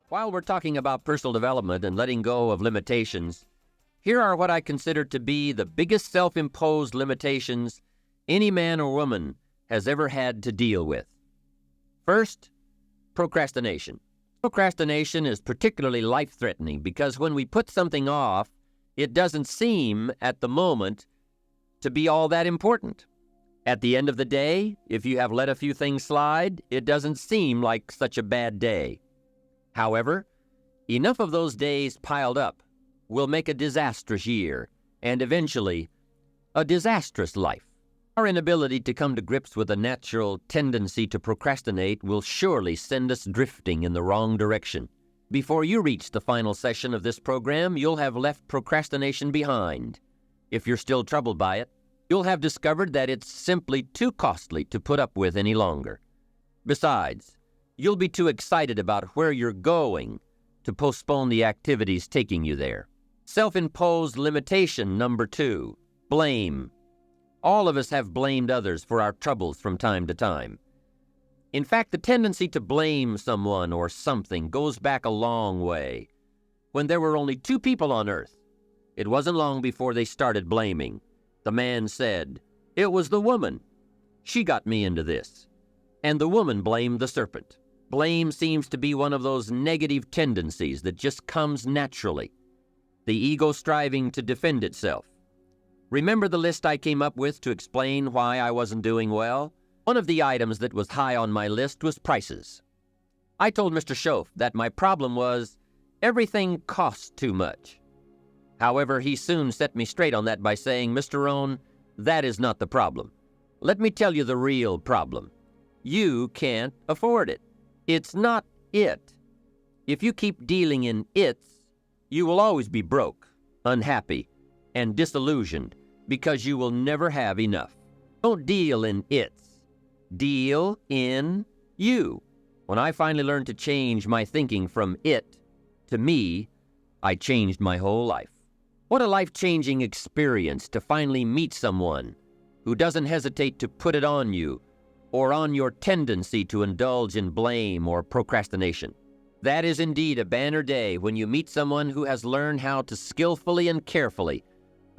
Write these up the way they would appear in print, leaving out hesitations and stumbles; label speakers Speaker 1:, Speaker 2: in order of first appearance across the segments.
Speaker 1: While we're talking about personal development and letting go of limitations, here are what I consider to be the biggest self-imposed limitations any man or woman has ever had to deal with. First, procrastination. Procrastination is particularly life-threatening because when we put something off, it doesn't seem at the moment to be all that important. At the end of the day, if you have let a few things slide, it doesn't seem like such a bad day. However, enough of those days piled up will make a disastrous year and eventually a disastrous life. Our inability to come to grips with a natural tendency to procrastinate will surely send us drifting in the wrong direction. Before you reach the final session of this program, you'll have left procrastination behind. If you're still troubled by it, you'll have discovered that it's simply too costly to put up with any longer. Besides, you'll be too excited about where you're going to postpone the activities taking you there. Self-imposed limitation number 2, blame. All of us have blamed others for our troubles from time to time. In fact, the tendency to blame someone or something goes back a long way. When there were only 2 people on earth, it wasn't long before they started blaming. The man said, "It was the woman. She got me into this." And the woman blamed the serpent. Blame seems to be one of those negative tendencies that just comes naturally. The ego striving to defend itself. Remember the list I came up with to explain why I wasn't doing well? One of the items that was high on my list was prices. I told Mr. Schoaf that my problem was everything costs too much. However, he soon set me straight on that by saying, "Mr. Rohn, that is not the problem. Let me tell you the real problem. You can't afford it. It's not it. If you keep dealing in it's, you will always be broke, unhappy, and disillusioned because you will never have enough. Don't deal in it's. Deal in you." When I finally learned to change my thinking from it to me, I changed my whole life. What a life-changing experience to finally meet someone who doesn't hesitate to put it on you or on your tendency to indulge in blame or procrastination. That is indeed a banner day when you meet someone who has learned how to skillfully and carefully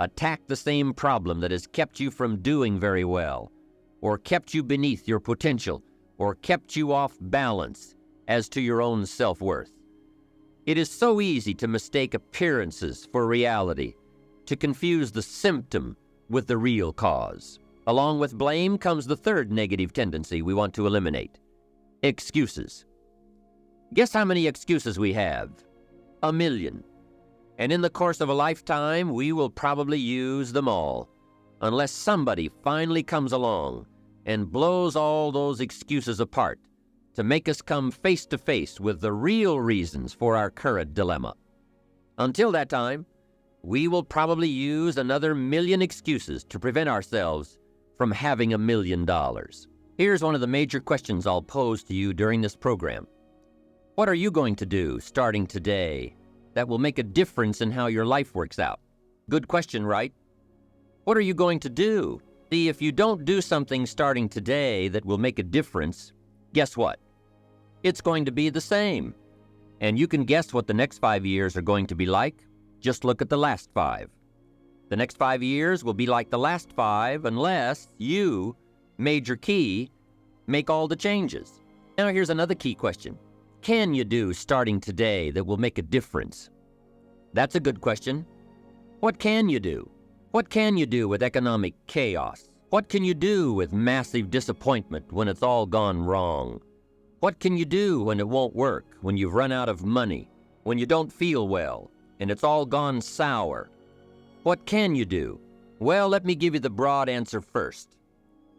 Speaker 1: attack the same problem that has kept you from doing very well, or kept you beneath your potential, or kept you off balance as to your own self-worth. It is so easy to mistake appearances for reality, to confuse the symptom with the real cause. Along with blame comes the third negative tendency we want to eliminate: excuses. Guess how many excuses we have? 1 million. And in the course of a lifetime, we will probably use them all, unless somebody finally comes along and blows all those excuses apart to make us come face to face with the real reasons for our current dilemma. Until that time, we will probably use another 1 million excuses to prevent ourselves from having $1 million. Here's one of the major questions I'll pose to you during this program. What are you going to do starting today that will make a difference in how your life works out? Good question, right? What are you going to do? See, if you don't do something starting today that will make a difference, guess what? It's going to be the same. And you can guess what the next 5 years are going to be like. Just look at the last 5. The next 5 years will be like the last 5 unless you, major key, make all the changes. Now here's another key question. Can you do starting today that will make a difference? That's a good question. What can you do? What can you do with economic chaos? What can you do with massive disappointment when it's all gone wrong? What can you do when it won't work, when you've run out of money, when you don't feel well, and it's all gone sour? What can you do? Well, let me give you the broad answer first.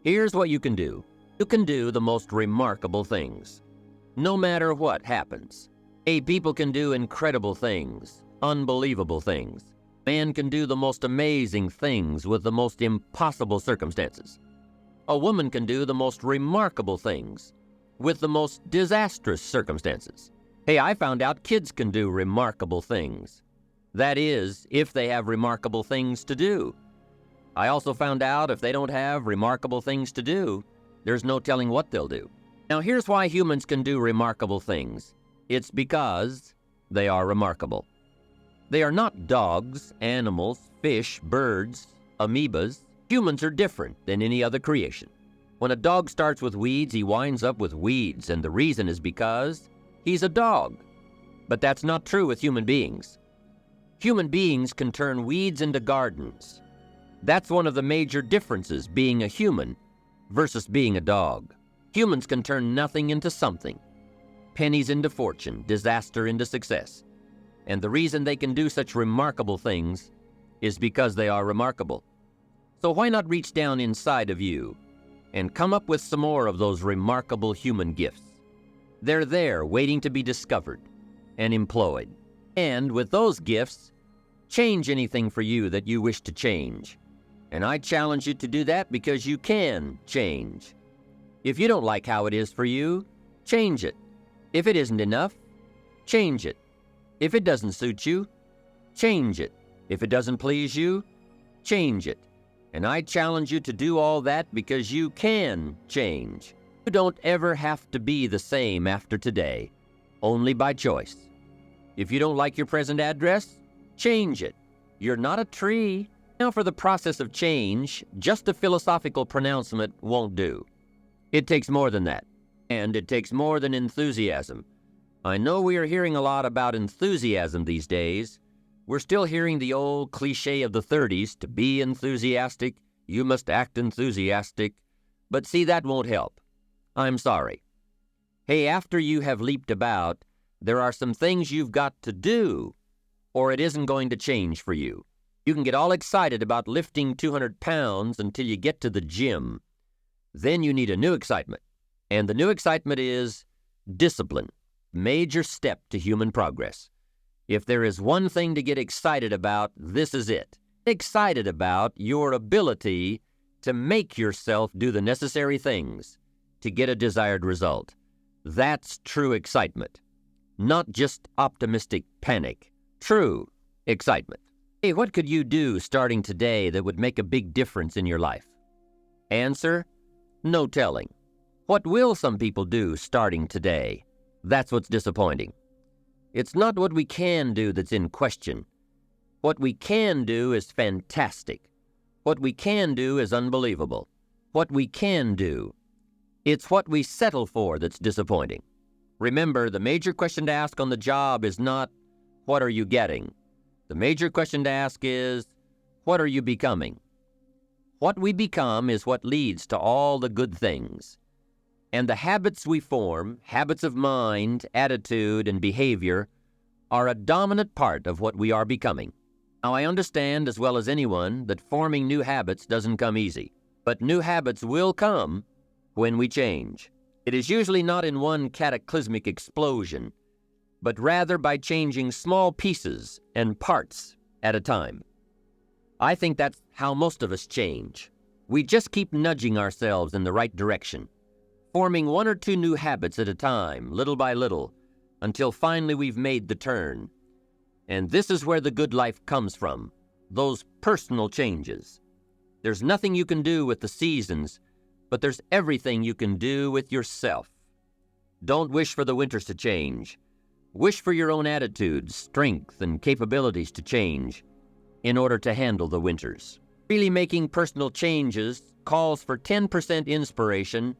Speaker 1: Here's what you can do. You can do the most remarkable things, no matter what happens. People can do incredible things, unbelievable things. Man can do the most amazing things with the most impossible circumstances. A woman can do the most remarkable things with the most disastrous circumstances. I found out kids can do remarkable things. That is, if they have remarkable things to do. I also found out if they don't have remarkable things to do, there's no telling what they'll do. Now here's why humans can do remarkable things. It's because they are remarkable. They are not dogs, animals, fish, birds, amoebas. Humans are different than any other creation. When a dog starts with weeds, he winds up with weeds, and the reason is because he's a dog. But that's not true with human beings. Human beings can turn weeds into gardens. That's one of the major differences being a human versus being a dog. Humans can turn nothing into something, pennies into fortune, disaster into success. And the reason they can do such remarkable things is because they are remarkable. So why not reach down inside of you and come up with some more of those remarkable human gifts? They're there waiting to be discovered and employed. And with those gifts, change anything for you that you wish to change. And I challenge you to do that because you can change. If you don't like how it is for you, change it. If it isn't enough, change it. If it doesn't suit you, change it. If it doesn't please you, change it. And I challenge you to do all that because you can change. You don't ever have to be the same after today, only by choice. If you don't like your present address, change it. You're not a tree. Now for the process of change, just a philosophical pronouncement won't do. It takes more than that, and it takes more than enthusiasm. I know we are hearing a lot about enthusiasm these days. We're still hearing the old cliche of the 30s, to be enthusiastic, you must act enthusiastic. But see, that won't help. I'm sorry. Hey, after you have leaped about, there are some things you've got to do, or it isn't going to change for you. You can get all excited about lifting 200 pounds until you get to the gym. Then you need a new excitement. And the new excitement is discipline. Major step to human progress. If there is one thing to get excited about, this is it. Excited about your ability to make yourself do the necessary things to get a desired result. That's true excitement. Not just optimistic panic. True excitement. Hey, what could you do starting today that would make a big difference in your life? Answer: no telling. What will some people do starting today? That's what's disappointing. It's not what we can do that's in question. What we can do is fantastic. What we can do is unbelievable. What we can do. It's what we settle for that's disappointing. Remember, the major question to ask on the job is not, what are you getting? The major question to ask is, what are you becoming? What we become is what leads to all the good things. And the habits we form, habits of mind, attitude, and behavior, are a dominant part of what we are becoming. Now, I understand as well as anyone that forming new habits doesn't come easy, but new habits will come when we change. It is usually not in one cataclysmic explosion, but rather by changing small pieces and parts at a time. I think that's how most of us change. We just keep nudging ourselves in the right direction, forming one or two new habits at a time, little by little, until finally we've made the turn. And this is where the good life comes from, those personal changes. There's nothing you can do with the seasons, but there's everything you can do with yourself. Don't wish for the winters to change. Wish for your own attitudes, strength, and capabilities to change in order to handle the winters. Really making personal changes calls for 10% inspiration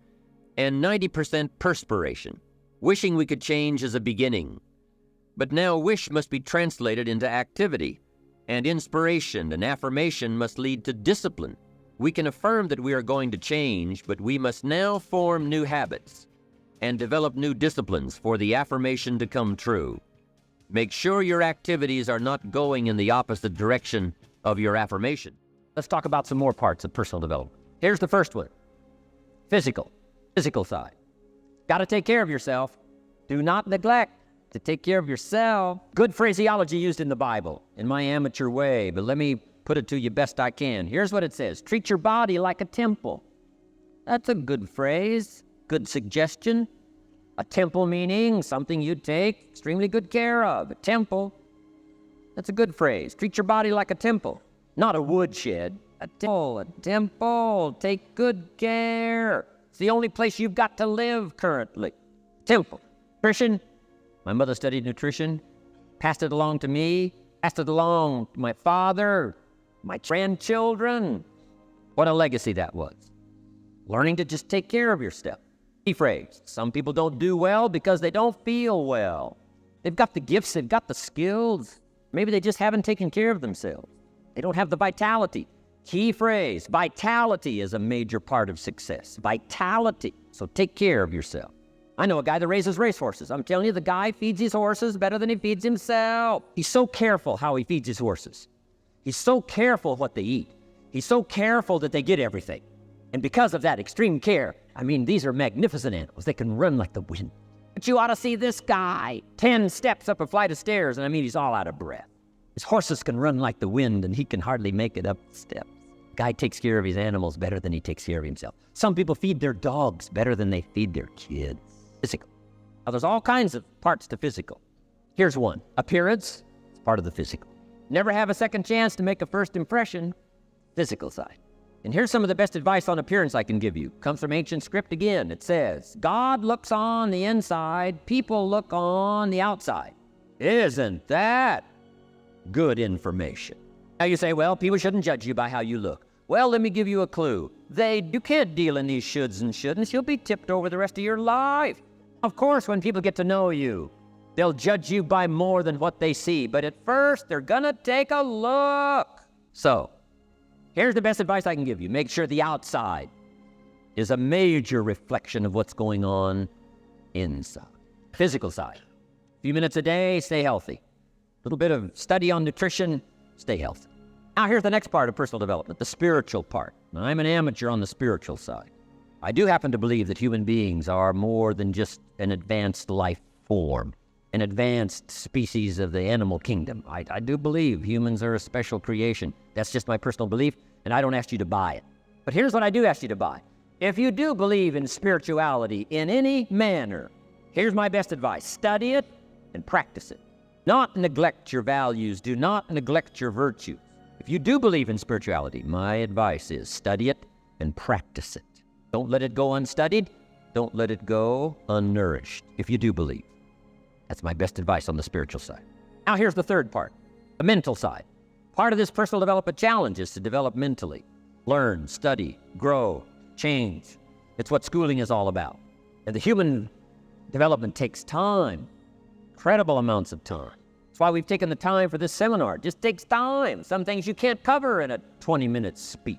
Speaker 1: and 90% perspiration. Wishing we could change is a beginning. But now wish must be translated into activity, and inspiration and affirmation must lead to discipline. We can affirm that we are going to change, but we must now form new habits and develop new disciplines for the affirmation to come true. Make sure your activities are not going in the opposite direction of your affirmation. Let's talk about some more parts of personal development. Here's the first one. Physical side. Got to take care of yourself. Do not neglect to take care of yourself. Good phraseology used in the Bible, in my amateur way, but let me put it to you best I can. Here's what it says. Treat your body like a temple. That's a good phrase, good suggestion. A temple meaning something you take extremely good care of. A temple. That's a good phrase. Treat your body like a temple, not a woodshed. A temple. Take good care. It's the only place you've got to live currently. Temple. Nutrition, My mother studied nutrition, passed it along to me, passed it along to my father, my grandchildren. What a legacy that was. Learning to just take care of yourself. Key phrase, some people don't do well because they don't feel well. They've got the gifts, they've got the skills. Maybe they just haven't taken care of themselves. They don't have the vitality. Key phrase, vitality is a major part of success. Vitality. So take care of yourself. I know a guy that raises racehorses. I'm telling you, the guy feeds his horses better than he feeds himself. He's so careful how he feeds his horses. He's so careful what they eat. He's so careful that they get everything. And because of that extreme care, I mean, these are magnificent animals. They can run like the wind. But you ought to see this guy. 10 steps up a flight of stairs, and I mean, he's all out of breath. His horses can run like the wind, and he can hardly make it up the steps. Guy takes care of his animals better than he takes care of himself. Some people feed their dogs better than they feed their kids. Physical. Now, there's all kinds of parts to physical. Here's one. Appearance is part of the physical. Never have a second chance to make a first impression. Physical side. And here's some of the best advice on appearance I can give you. Comes from ancient script again. It says, God looks on the inside, people look on the outside. Isn't that good information? Now you say, well, people shouldn't judge you by how you look. Well, let me give you a clue. You can't deal in these shoulds and shouldn'ts. You'll be tipped over the rest of your life. Of course, when people get to know you, they'll judge you by more than what they see. But at first, they're gonna take a look. So, here's the best advice I can give you. Make sure the outside is a major reflection of what's going on inside. Physical side. A few minutes a day, stay healthy. A little bit of study on nutrition, stay healthy. Now here's the next part of personal development, the spiritual part. Now, I'm an amateur on the spiritual side. I do happen to believe that human beings are more than just an advanced life form, an advanced species of the animal kingdom. I do believe humans are a special creation. That's just my personal belief, and I don't ask you to buy it. But here's what I do ask you to buy. If you do believe in spirituality in any manner, here's my best advice. Study it and practice it. Not neglect your values. Do not neglect your virtues. If you do believe in spirituality, my advice is study it and practice it. Don't let it go unstudied. Don't let it go unnourished, if you do believe. That's my best advice on the spiritual side. Now here's the third part, the mental side. Part of this personal development challenge is to develop mentally. Learn, study, grow, change. It's what schooling is all about. And the human development takes time, incredible amounts of time. That's why we've taken the time for this seminar. It just takes time. Some things you can't cover in a 20-minute speech.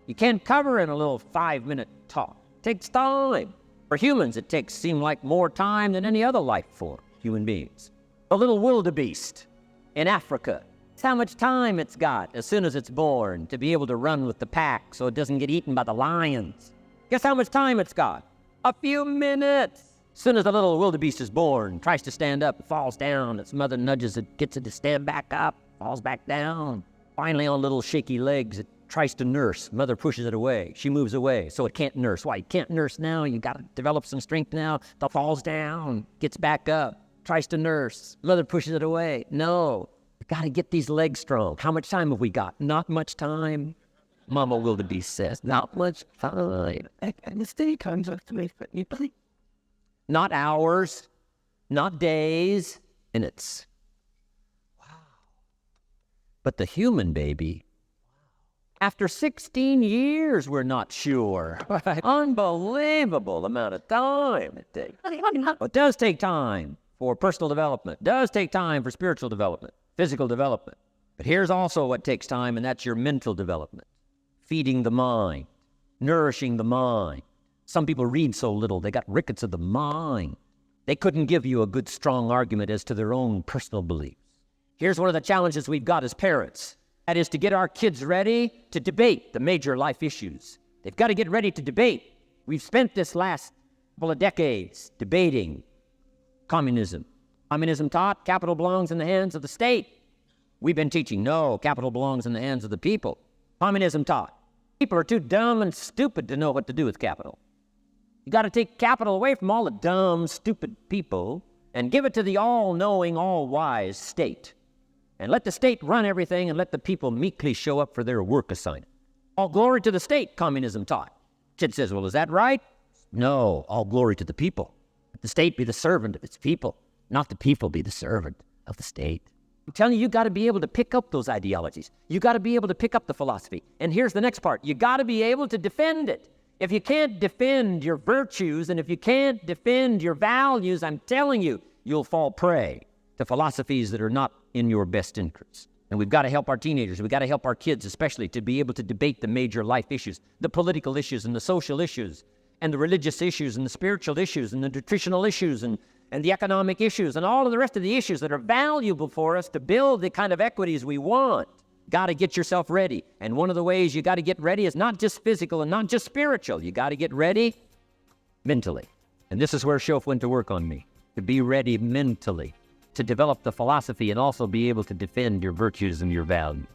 Speaker 1: You can't cover in a little 5-minute talk. It takes time. For humans, it seems like more time than any other life form, human beings. A little wildebeest in Africa, that's how much time it's got as soon as it's born to be able to run with the pack so it doesn't get eaten by the lions. Guess how much time it's got? A few minutes. As soon as the little wildebeest is born, tries to stand up, falls down. Its mother nudges it, gets it to stand back up, falls back down. Finally, on little shaky legs, it tries to nurse. Mother pushes it away. She moves away, so it can't nurse. Why? You can't nurse now. You got to develop some strength now. It falls down, gets back up, tries to nurse. Mother pushes it away. No, you got to get these legs strong. How much time have we got? Not much time. Mama wildebeest says, not much time. And this day comes up to me, but you play. Not hours, not days, minutes. Wow. But the human baby, after 16 years, we're not sure. Unbelievable amount of time it takes. It does take time for personal development. It does take time for spiritual development, physical development. But here's also what takes time, and that's your mental development. Feeding the mind, nourishing the mind. Some people read so little, they got rickets of the mind. They couldn't give you a good, strong argument as to their own personal beliefs. Here's one of the challenges we've got as parents. That is to get our kids ready to debate the major life issues. They've got to get ready to debate. We've spent this last couple of decades debating communism. Communism taught capital belongs in the hands of the state. We've been teaching, no, capital belongs in the hands of the people. Communism taught. People are too dumb and stupid to know what to do with capital. You got to take capital away from all the dumb, stupid people and give it to the all-knowing, all-wise state. And let the state run everything and let the people meekly show up for their work assignment. All glory to the state, communism taught. Kid says, well, is that right? No, all glory to the people. Let the state be the servant of its people.
Speaker 2: not the people be the servant of the state. I'm telling you got to be able to pick up those ideologies. You got to be able to pick up the philosophy. And here's the next part. You got to be able to defend it. If you can't defend your virtues and if you can't defend your values, I'm telling you, you'll fall prey to philosophies that are not in your best interest. And we've got to help our teenagers. We've got to help our kids especially to be able to debate the major life issues, the political issues and the social issues and the religious issues and the spiritual issues and the nutritional issues and the economic issues and all of the rest of the issues that are valuable for us to build the kind of equities we want. Got to get yourself ready. And one of the ways you got to get ready is not just physical and not just spiritual. You got to get ready mentally. And this is where Shoaff went to work on me, to be ready mentally, to develop the philosophy and also be able to defend your virtues and your values.